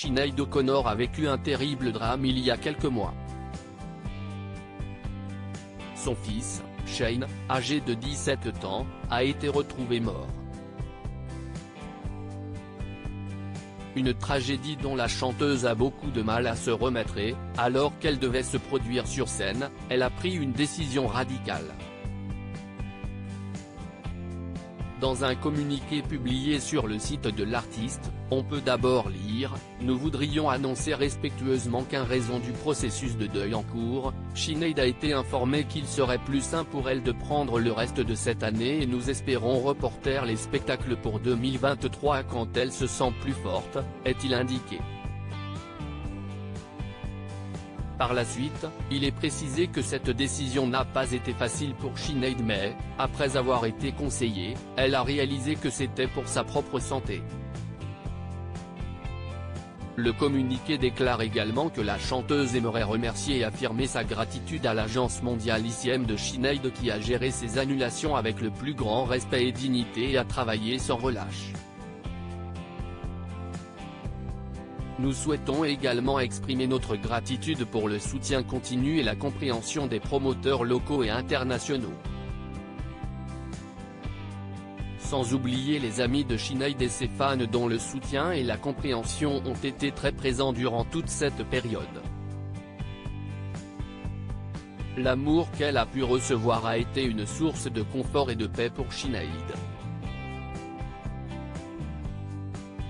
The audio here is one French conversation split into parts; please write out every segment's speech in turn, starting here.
Sinéad O'Connor a vécu un terrible drame il y a quelques mois. Son fils, Shane, âgé de 17 ans, a été retrouvé mort. Une tragédie dont la chanteuse a beaucoup de mal à se remettre et, alors qu'elle devait se produire sur scène, elle a pris une décision radicale. Dans un communiqué publié sur le site de l'artiste, on peut d'abord lire « Nous voudrions annoncer respectueusement qu'en raison du processus de deuil en cours, Sinéad a été informée qu'il serait plus sain pour elle de prendre le reste de cette année et nous espérons reporter les spectacles pour 2023 quand elle se sent plus forte », est-il indiqué. Par la suite, il est précisé que cette décision n'a pas été facile pour Sinéad mais, après avoir été conseillée, elle a réalisé que c'était pour sa propre santé. Le communiqué déclare également que la chanteuse aimerait remercier et affirmer sa gratitude à l'agence mondiale ICM de Sinéad qui a géré ces annulations avec le plus grand respect et dignité et a travaillé sans relâche. Nous souhaitons également exprimer notre gratitude pour le soutien continu et la compréhension des promoteurs locaux et internationaux. Sans oublier les amis de Sinéad et ses fans dont le soutien et la compréhension ont été très présents durant toute cette période. L'amour qu'elle a pu recevoir a été une source de confort et de paix pour Sinéad.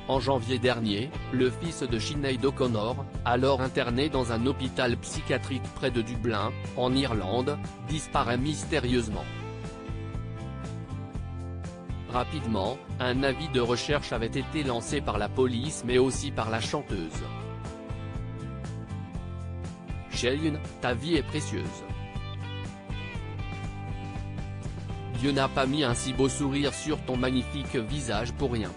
En janvier dernier, le fils de Sinéad O'Connor, alors interné dans un hôpital psychiatrique près de Dublin, en Irlande, disparaît mystérieusement. Rapidement, un avis de recherche avait été lancé par la police mais aussi par la chanteuse. Shane, ta vie est précieuse. Dieu n'a pas mis un si beau sourire sur ton magnifique visage pour rien.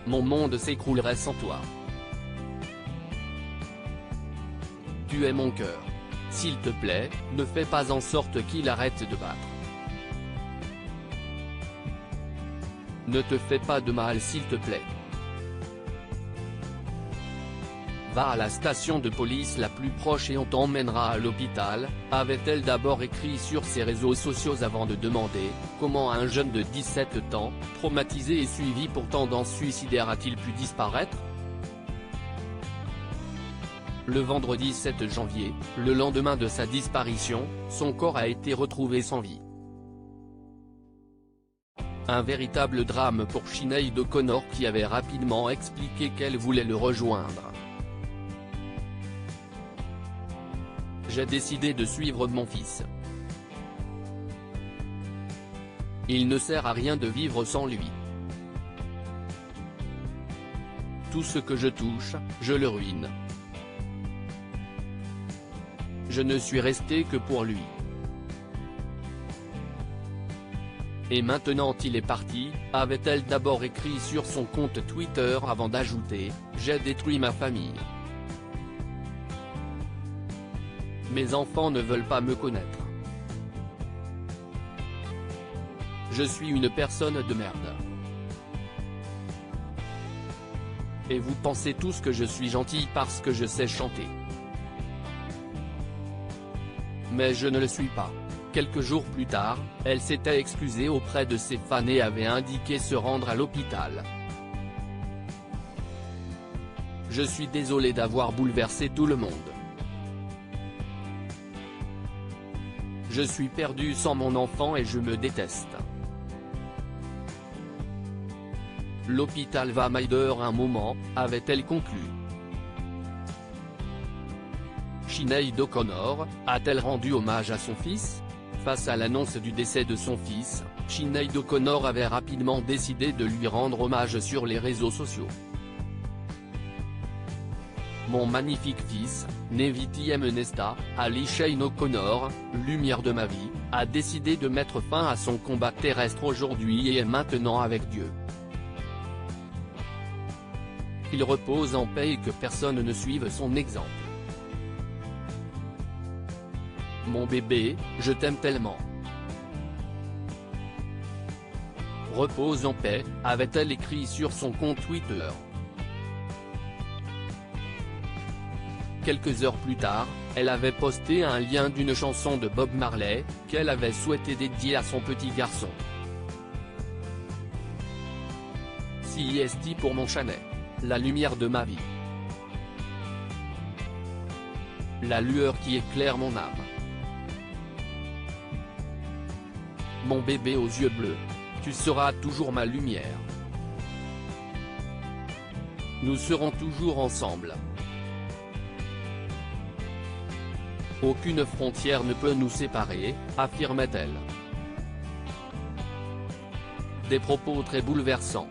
Mon monde s'écroulerait sans toi. Tu es mon cœur. S'il te plaît, ne fais pas en sorte qu'il arrête de battre. Ne te fais pas de mal s'il te plaît. Va à la station de police la plus proche et on t'emmènera à l'hôpital, avait-elle d'abord écrit sur ses réseaux sociaux avant de demander « Comment un jeune de 17 ans, traumatisé et suivi pour tendance suicidaire a-t-il pu disparaître ?» Le vendredi 7 janvier, le lendemain de sa disparition, son corps a été retrouvé sans vie. Un véritable drame pour Sinéad O'Connor qui avait rapidement expliqué qu'elle voulait le rejoindre. J'ai décidé de suivre mon fils. Il ne sert à rien de vivre sans lui. Tout ce que je touche, je le ruine. Je ne suis resté que pour lui. Et maintenant il est parti, avait-elle d'abord écrit sur son compte Twitter avant d'ajouter « J'ai détruit ma famille. Mes enfants ne veulent pas me connaître. Je suis une personne de merde. Et vous pensez tous que je suis gentil parce que je sais chanter. Mais je ne le suis pas. » Quelques jours plus tard, elle s'était excusée auprès de ses fans et avait indiqué se rendre à l'hôpital. Je suis désolé d'avoir bouleversé tout le monde. Je suis perdu sans mon enfant et je me déteste. L'hôpital va m'aider un moment, avait-elle conclu. Sinéad O'Connor, a-t-elle rendu hommage à son fils ? Face à l'annonce du décès de son fils, Sinéad O'Connor avait rapidement décidé de lui rendre hommage sur les réseaux sociaux. Mon magnifique fils, Neviti Nesta, Ali Shane O'Connor, lumière de ma vie, a décidé de mettre fin à son combat terrestre aujourd'hui et est maintenant avec Dieu. Qu'il repose en paix et que personne ne suive son exemple. Mon bébé, je t'aime tellement. Repose en paix, avait-elle écrit sur son compte Twitter. Quelques heures plus tard, elle avait posté un lien d'une chanson de Bob Marley, qu'elle avait souhaité dédier à son petit garçon. CIST pour mon Chanet. La lumière de ma vie. La lueur qui éclaire mon âme. Mon bébé aux yeux bleus. Tu seras toujours ma lumière. Nous serons toujours ensemble. Aucune frontière ne peut nous séparer, affirmait-elle. Des propos très bouleversants.